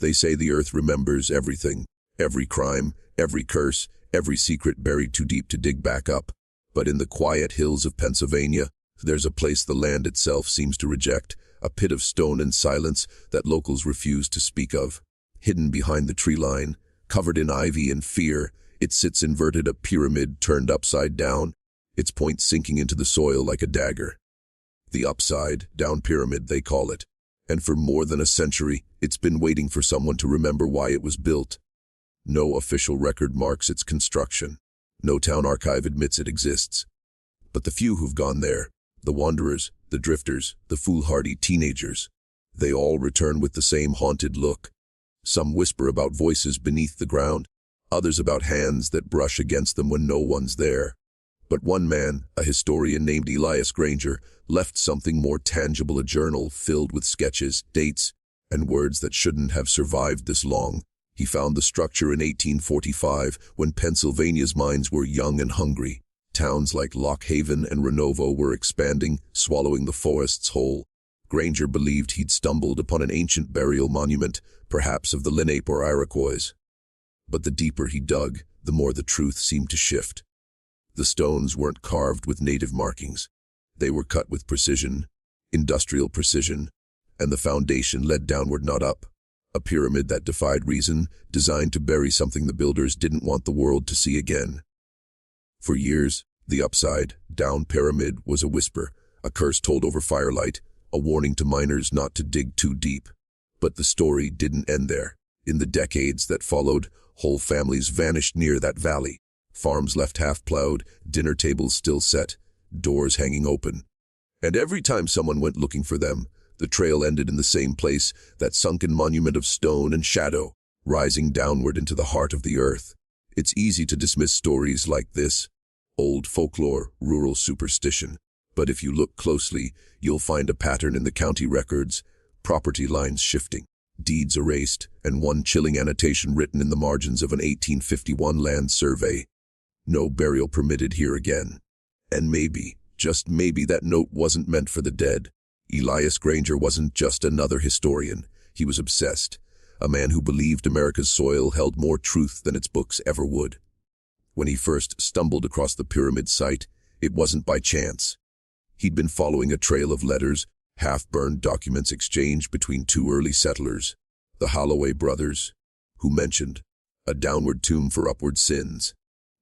They say the earth remembers everything, every crime, every curse, every secret buried too deep to dig back up. But in the quiet hills of Pennsylvania, there's a place the land itself seems to reject, a pit of stone and silence that locals refuse to speak of. Hidden behind the tree line, covered in ivy and fear, it sits inverted, a pyramid turned upside down, its point sinking into the soil like a dagger. The upside down pyramid, they call it. And for more than a century, it's been waiting for someone to remember why it was built. No official record marks its construction. No town archive admits it exists. But the few who've gone there, the wanderers, the drifters, the foolhardy teenagers, they all return with the same haunted look. Some whisper about voices beneath the ground, others about hands that brush against them when no one's there. But one man, a historian named Elias Granger, left something more tangible, a journal filled with sketches, dates, and words that shouldn't have survived this long. He found the structure in 1845 when Pennsylvania's mines were young and hungry. Towns like Lock Haven and Renovo were expanding, swallowing the forests whole. Granger believed he'd stumbled upon an ancient burial monument, perhaps of the Lenape or Iroquois. But the deeper he dug, the more the truth seemed to shift. The stones weren't carved with native markings. They were cut with precision, industrial precision, and the foundation led downward, not up. A pyramid that defied reason, designed to bury something the builders didn't want the world to see again. For years, the upside-down pyramid was a whisper, a curse told over firelight, a warning to miners not to dig too deep. But the story didn't end there. In the decades that followed, whole families vanished near that valley. Farms left half-plowed, dinner tables still set, doors hanging open. And every time someone went looking for them, the trail ended in the same place, that sunken monument of stone and shadow, rising downward into the heart of the earth. It's easy to dismiss stories like this, old folklore, rural superstition. But if you look closely, you'll find a pattern in the county records, property lines shifting, deeds erased, and one chilling annotation written in the margins of an 1851 land survey. No burial permitted here again. And maybe, just maybe, that note wasn't meant for the dead. Elias Granger wasn't just another historian. He was obsessed, a man who believed America's soil held more truth than its books ever would. When he first stumbled across the pyramid site, it wasn't by chance. He'd been following a trail of letters, half-burned documents exchanged between two early settlers, the Holloway brothers, who mentioned a downward tomb for upward sins.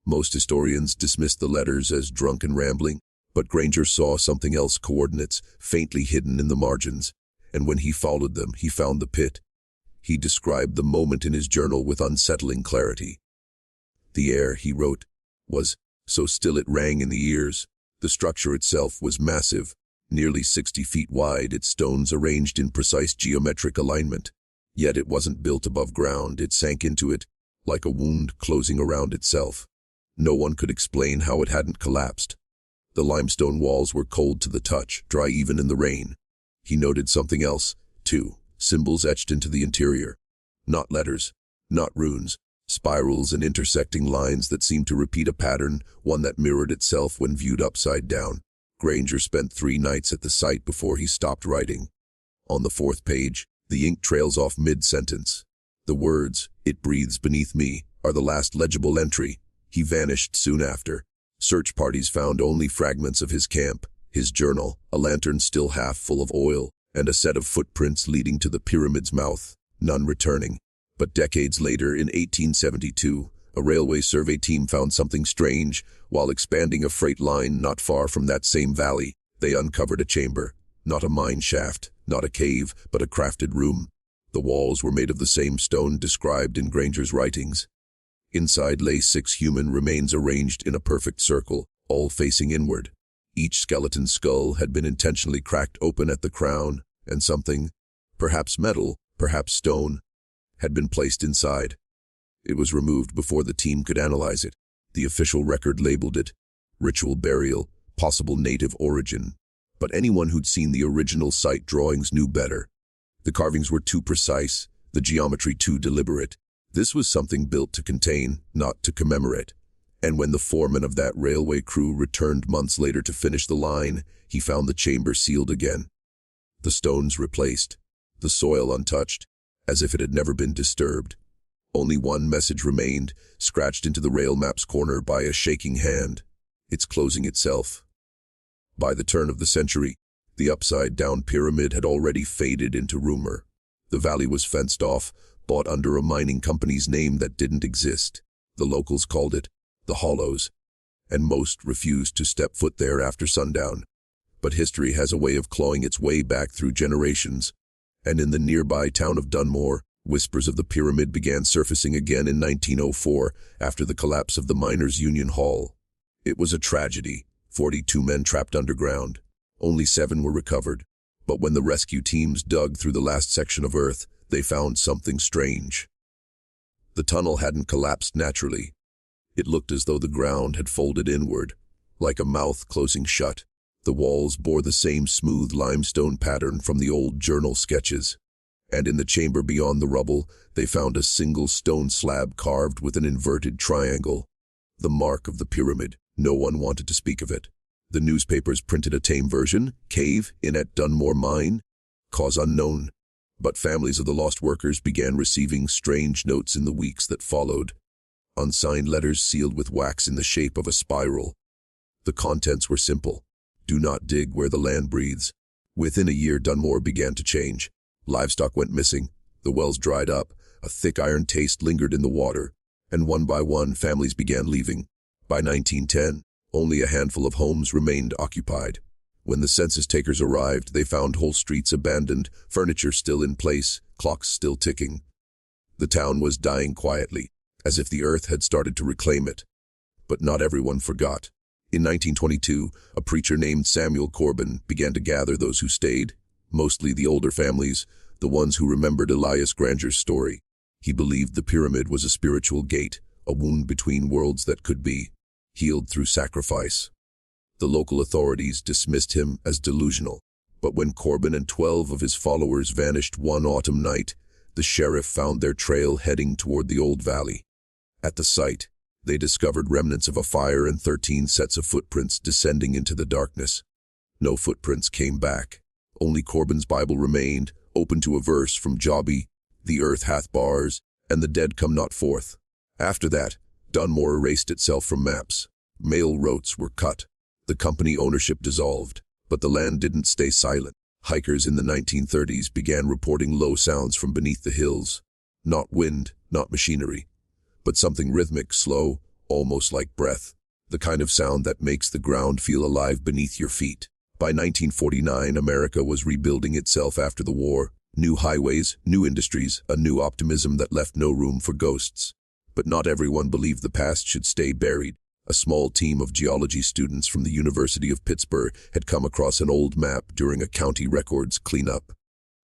Most historians dismissed the letters as drunken rambling, but Granger saw something else, coordinates faintly hidden in the margins, and when he followed them, he found the pit. He described the moment in his journal with unsettling clarity. The air, he wrote, was so still it rang in the ears. The structure itself was massive, nearly 60 feet wide, its stones arranged in precise geometric alignment. Yet it wasn't built above ground, it sank into it, like a wound closing around itself. No one could explain how it hadn't collapsed. The limestone walls were cold to the touch, dry even in the rain. He noted something else, too, symbols etched into the interior. Not letters, not runes, spirals and intersecting lines that seemed to repeat a pattern, one that mirrored itself when viewed upside down. Granger spent 3 nights at the site before he stopped writing. On the 4th page, the ink trails off mid-sentence. The words, "It breathes beneath me," are the last legible entry. He vanished soon after. Search parties found only fragments of his camp, his journal, a lantern still half full of oil, and a set of footprints leading to the pyramid's mouth, none returning. But decades later, in 1872, a railway survey team found something strange. While expanding a freight line not far from that same valley, they uncovered a chamber, not a mine shaft, not a cave, but a crafted room. The walls were made of the same stone described in Granger's writings. Inside lay 6 human remains arranged in a perfect circle, all facing inward. Each skeleton skull had been intentionally cracked open at the crown, and something, perhaps metal, perhaps stone, had been placed inside. It was removed before the team could analyze it. The official record labeled it ritual burial, possible native origin. But anyone who'd seen the original site drawings knew better. The carvings were too precise, the geometry too deliberate. This was something built to contain, not to commemorate. And when the foreman of that railway crew returned months later to finish the line, he found the chamber sealed again. The stones replaced, the soil untouched, as if it had never been disturbed. Only one message remained, scratched into the rail map's corner by a shaking hand. It's closing itself. By the turn of the century, the upside-down pyramid had already faded into rumor. The valley was fenced off, bought under a mining company's name that didn't exist. The locals called it the Hollows, and most refused to step foot there after sundown. But history has a way of clawing its way back through generations, and in the nearby town of Dunmore, whispers of the pyramid began surfacing again in 1904 after the collapse of the Miners' Union Hall. It was a tragedy. 42 men trapped underground. Only 7 were recovered. But when the rescue teams dug through the last section of earth, they found something strange. The tunnel hadn't collapsed naturally. It looked as though the ground had folded inward, like a mouth closing shut. The walls bore the same smooth limestone pattern from the old journal sketches. And in the chamber beyond the rubble, they found a single stone slab carved with an inverted triangle. The mark of the pyramid. No one wanted to speak of it. The newspapers printed a tame version, cave in at Dunmore mine, cause unknown. But families of the lost workers began receiving strange notes in the weeks that followed. Unsigned letters sealed with wax in the shape of a spiral. The contents were simple. Do not dig where the land breathes. Within a year, Dunmore began to change. Livestock went missing. The wells dried up. A thick iron taste lingered in the water. And one by one, families began leaving. By 1910, only a handful of homes remained occupied. When the census takers arrived, they found whole streets abandoned, furniture still in place, clocks still ticking. The town was dying quietly, as if the earth had started to reclaim it. But not everyone forgot. In 1922, a preacher named Samuel Corbin began to gather those who stayed, mostly the older families, the ones who remembered Elias Granger's story. He believed the pyramid was a spiritual gate, a wound between worlds that could be healed through sacrifice. The local authorities dismissed him as delusional, but when Corbin and 12 of his followers vanished one autumn night, the sheriff found their trail heading toward the old valley. At the site, they discovered remnants of a fire and 13 sets of footprints descending into the darkness. No footprints came back. Only Corbin's Bible remained, open to a verse from Jobby, "The earth hath bars, and the dead come not forth." After that, Dunmore erased itself from maps. Mail routes were cut. The company ownership dissolved, but the land didn't stay silent. Hikers in the 1930s began reporting low sounds from beneath the hills. Not wind, not machinery, but something rhythmic, slow, almost like breath. The kind of sound that makes the ground feel alive beneath your feet. By 1949, America was rebuilding itself after the war. New highways, new industries, a new optimism that left no room for ghosts. But not everyone believed the past should stay buried. A small team of geology students from the University of Pittsburgh had come across an old map during a county records cleanup.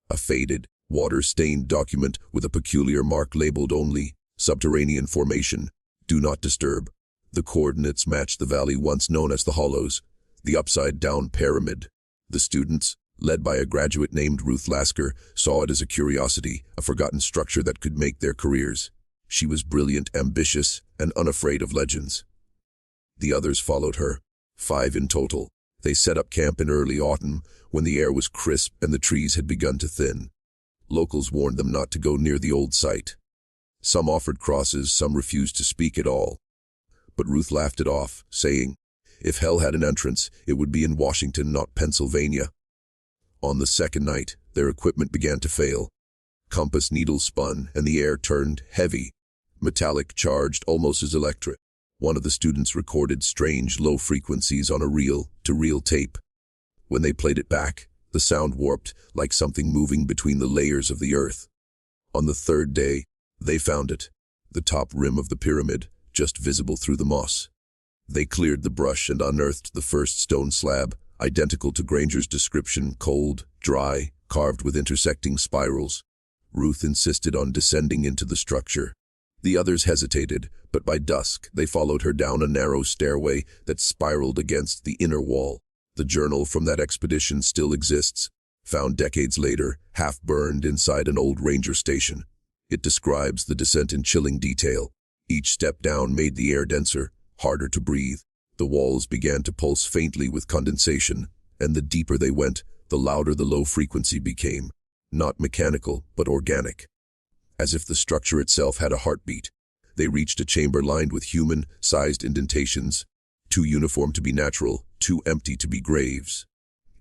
A faded, water-stained document with a peculiar mark labeled only "Subterranean Formation, Do Not Disturb." The coordinates matched the valley once known as the Hollows, the upside-down pyramid. The students, led by a graduate named Ruth Lasker, saw it as a curiosity, a forgotten structure that could make their careers. She was brilliant, ambitious, and unafraid of legends. The others followed her, 5 in total. They set up camp in early autumn, when the air was crisp and the trees had begun to thin. Locals warned them not to go near the old site. Some offered crosses, some refused to speak at all. But Ruth laughed it off, saying, "If hell had an entrance, it would be in Washington, not Pennsylvania." On the second night, their equipment began to fail. Compass needles spun, and the air turned heavy, metallic, charged, almost as electric. One of the students recorded strange low frequencies on a reel-to-reel tape. When they played it back, the sound warped, like something moving between the layers of the earth. On the third day, they found it, the top rim of the pyramid, just visible through the moss. They cleared the brush and unearthed the first stone slab, identical to Granger's description, cold, dry, carved with intersecting spirals. Ruth insisted on descending into the structure. The others hesitated, but by dusk they followed her down a narrow stairway that spiraled against the inner wall. The journal from that expedition still exists, found decades later, half-burned inside an old ranger station. It describes the descent in chilling detail. Each step down made the air denser, harder to breathe. The walls began to pulse faintly with condensation, and the deeper they went, the louder the low frequency became. Not mechanical, but organic. as if the structure itself had a heartbeat. They reached a chamber lined with human-sized indentations, too uniform to be natural, too empty to be graves.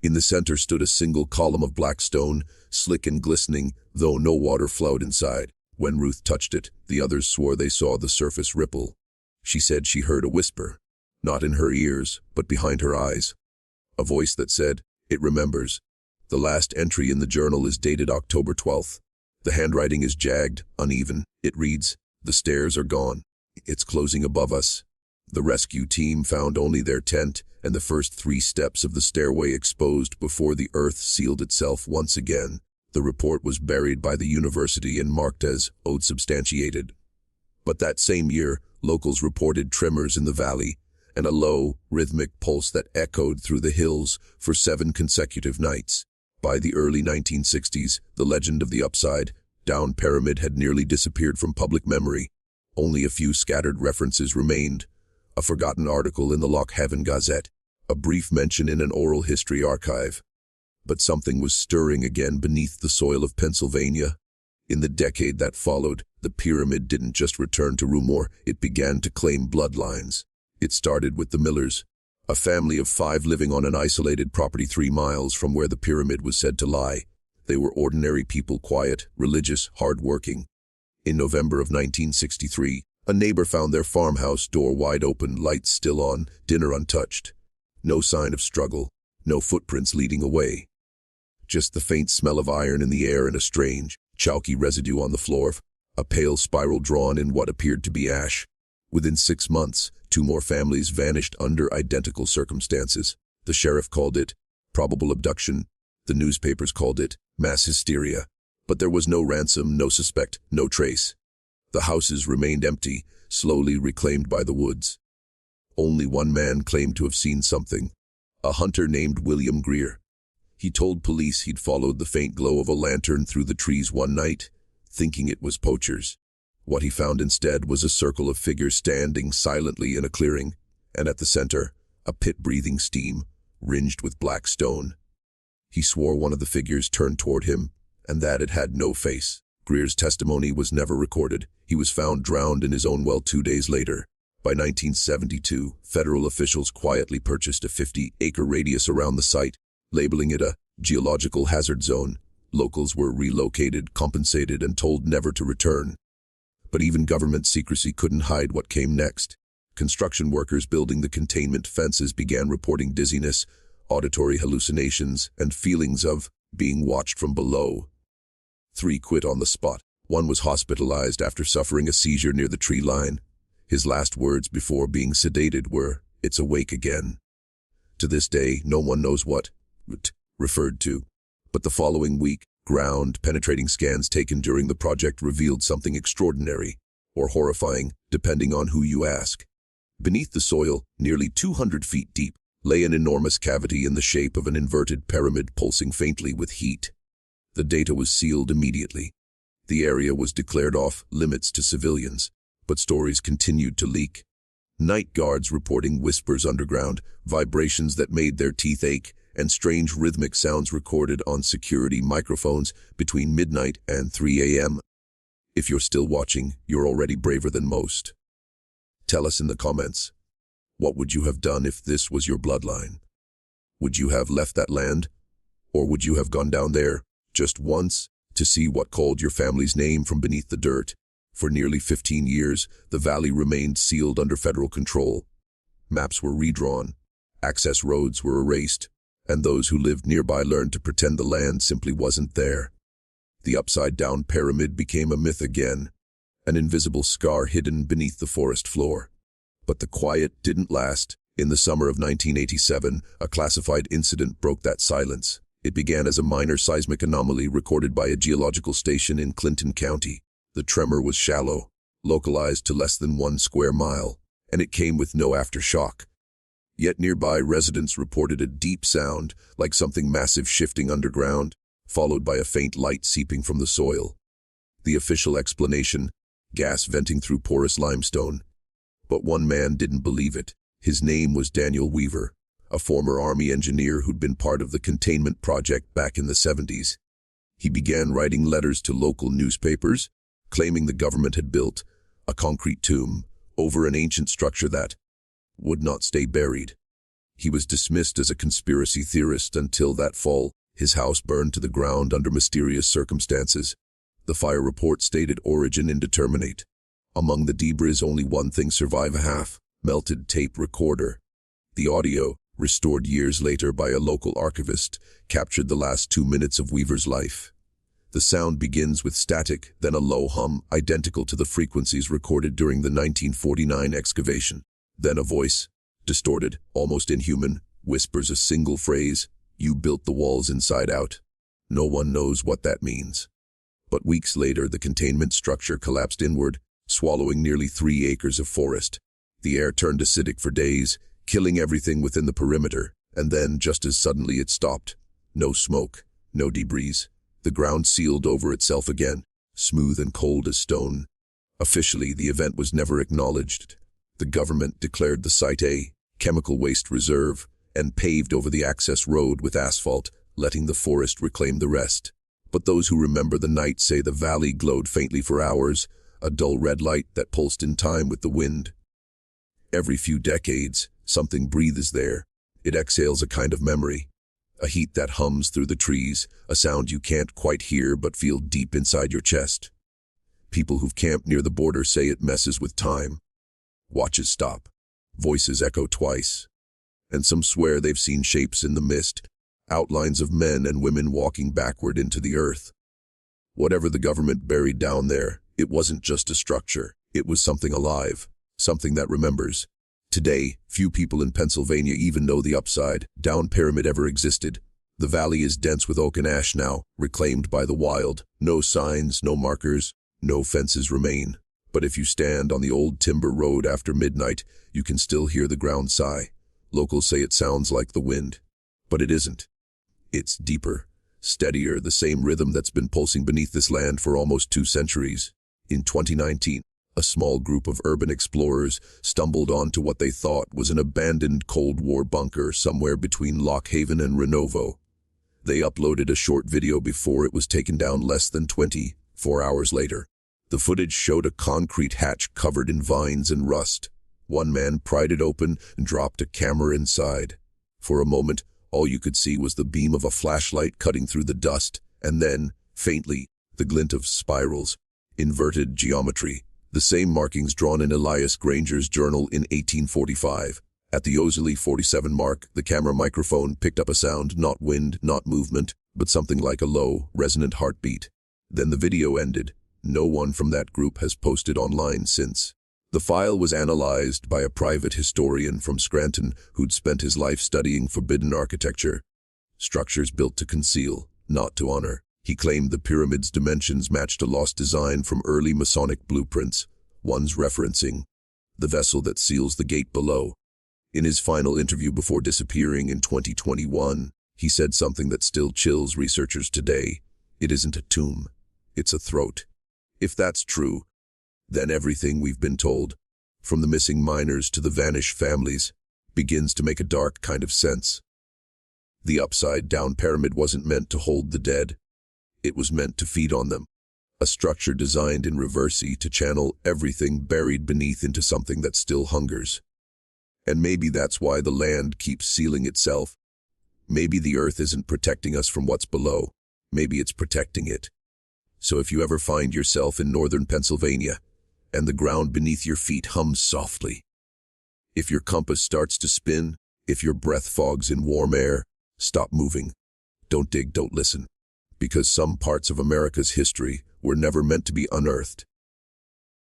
In the center stood a single column of black stone, slick and glistening, though no water flowed inside. When Ruth touched it, the others swore they saw the surface ripple. She said she heard a whisper, not in her ears, but behind her eyes. A voice that said, "It remembers." The last entry in the journal is dated October 12th. The handwriting is jagged, uneven. It reads, "The stairs are gone. It's closing above us." The rescue team found only their tent and the first 3 steps of the stairway exposed before the earth sealed itself once again. The report was buried by the university and marked as unsubstantiated. But that same year, locals reported tremors in the valley and a low, rhythmic pulse that echoed through the hills for 7 consecutive nights. By the early 1960s, the legend of the upside-down pyramid had nearly disappeared from public memory. Only a few scattered references remained. A forgotten article in the Loch Haven Gazette, a brief mention in an oral history archive. But something was stirring again beneath the soil of Pennsylvania. In the decade that followed, the pyramid didn't just return to rumor, it began to claim bloodlines. It started with the Millers, a family of 5 living on an isolated property 3 miles from where the pyramid was said to lie. They were ordinary people, quiet, religious, hard-working. In November of 1963, a neighbor found their farmhouse door wide open, lights still on, dinner untouched. No sign of struggle, no footprints leading away. Just the faint smell of iron in the air and a strange, chalky residue on the floor, a pale spiral drawn in what appeared to be ash. Within 6 months, 2 more families vanished under identical circumstances. The sheriff called it probable abduction. The newspapers called it mass hysteria. But there was no ransom, no suspect, no trace. The houses remained empty, slowly reclaimed by the woods. Only one man claimed to have seen something, a hunter named William Greer. He told police he'd followed the faint glow of a lantern through the trees one night, thinking it was poachers. What he found instead was a circle of figures standing silently in a clearing, and at the center, a pit breathing steam, ringed with black stone. He swore one of the figures turned toward him, and that it had no face. Greer's testimony was never recorded. He was found drowned in his own well 2 days later. By 1972, federal officials quietly purchased a 50-acre radius around the site, labeling it a geological hazard zone. Locals were relocated, compensated, and told never to return. But even government secrecy couldn't hide what came next. Construction workers building the containment fences began reporting dizziness, auditory hallucinations, and feelings of being watched from below. 3 quit on the spot. 1 was hospitalized after suffering a seizure near the tree line. His last words before being sedated were, "It's awake again." To this day, no one knows what it referred to. But the following week, ground-penetrating scans taken during the project revealed something extraordinary, or horrifying, depending on who you ask. Beneath the soil, nearly 200 feet deep, lay an enormous cavity in the shape of an inverted pyramid pulsing faintly with heat. The data was sealed immediately. The area was declared off limits to civilians, but stories continued to leak. Night guards reporting whispers underground, vibrations that made their teeth ache, and strange rhythmic sounds recorded on security microphones between midnight and 3 a.m. If you're still watching, you're already braver than most. Tell us in the comments, what would you have done if this was your bloodline? Would you have left that land? Or would you have gone down there, just once, to see what called your family's name from beneath the dirt? For nearly 15 years, the valley remained sealed under federal control. Maps were redrawn, access roads were erased, and those who lived nearby learned to pretend the land simply wasn't there. The upside-down pyramid became a myth again, an invisible scar hidden beneath the forest floor. But the quiet didn't last. In the summer of 1987, a classified incident broke that silence. It began as a minor seismic anomaly recorded by a geological station in Clinton County. The tremor was shallow, localized to less than 1 square mile, and it came with no aftershock. Yet nearby residents reported a deep sound, like something massive shifting underground, followed by a faint light seeping from the soil. The official explanation, gas venting through porous limestone. But one man didn't believe it. His name was Daniel Weaver, a former Army engineer who'd been part of the containment project back in the 70s. He began writing letters to local newspapers, claiming the government had built a concrete tomb over an ancient structure that would not stay buried. He was dismissed as a conspiracy theorist until that fall, his house burned to the ground under mysterious circumstances. The fire report stated origin indeterminate. Among the debris, only one thing survived: a half-melted tape recorder. The audio, restored years later by a local archivist, captured the last 2 minutes of Weaver's life. The sound begins with static, then a low hum, identical to the frequencies recorded during the 1949 excavation. Then a voice, distorted, almost inhuman, whispers a single phrase: "You built the walls inside out." No one knows what that means. But weeks later, the containment structure collapsed inward, swallowing nearly 3 acres of forest. The air turned acidic for days, killing everything within the perimeter, and then, just as suddenly, it stopped. No smoke, no debris. The ground sealed over itself again, smooth and cold as stone. Officially, the event was never acknowledged. The government declared the site a chemical waste reserve and paved over the access road with asphalt, letting the forest reclaim the rest. But those who remember the night say the valley glowed faintly for hours, a dull red light that pulsed in time with the wind. Every few decades, something breathes there. It exhales a kind of memory, a heat that hums through the trees, a sound you can't quite hear but feel deep inside your chest. People who've camped near the border say it messes with time. Watches stop. Voices echo twice. And some swear they've seen shapes in the mist, outlines of men and women walking backward into the earth. Whatever the government buried down there, it wasn't just a structure. It was something alive, something that remembers. Today, few people in Pennsylvania even know the upside down pyramid ever existed. The valley is dense with oak and ash now, reclaimed by the wild. No signs, no markers, no fences remain. But if you stand on the old timber road after midnight, you can still hear the ground sigh. Locals say it sounds like the wind, but it isn't. It's deeper, steadier, the same rhythm that's been pulsing beneath this land for almost 2 centuries. In 2019, a small group of urban explorers stumbled onto what they thought was an abandoned Cold War bunker somewhere between Lock Haven and Renovo. They uploaded a short video before it was taken down less than 24 hours later. The footage showed a concrete hatch covered in vines and rust. One man pried it open and dropped a camera inside. For a moment, all you could see was the beam of a flashlight cutting through the dust, and then, faintly, the glint of spirals, inverted geometry, the same markings drawn in Elias Granger's journal in 1845. At the Ozily 47 mark, the camera microphone picked up a sound, not wind, not movement, but something like a low, resonant heartbeat. Then the video ended. No one from that group has posted online since. The file was analyzed by a private historian from Scranton who'd spent his life studying forbidden architecture. Structures built to conceal, not to honor. He claimed the pyramid's dimensions matched a lost design from early Masonic blueprints, ones referencing the vessel that seals the gate below. In his final interview before disappearing in 2021, he said something that still chills researchers today. It isn't a tomb, it's a throat. If that's true, then everything we've been told, from the missing miners to the vanished families, begins to make a dark kind of sense. The upside-down pyramid wasn't meant to hold the dead. It was meant to feed on them. A structure designed in reverse to channel everything buried beneath into something that still hungers. And maybe that's why the land keeps sealing itself. Maybe the earth isn't protecting us from what's below. Maybe it's protecting it. So if you ever find yourself in northern Pennsylvania, and the ground beneath your feet hums softly, if your compass starts to spin, if your breath fogs in warm air, stop moving. Don't dig, don't listen. Because some parts of America's history were never meant to be unearthed.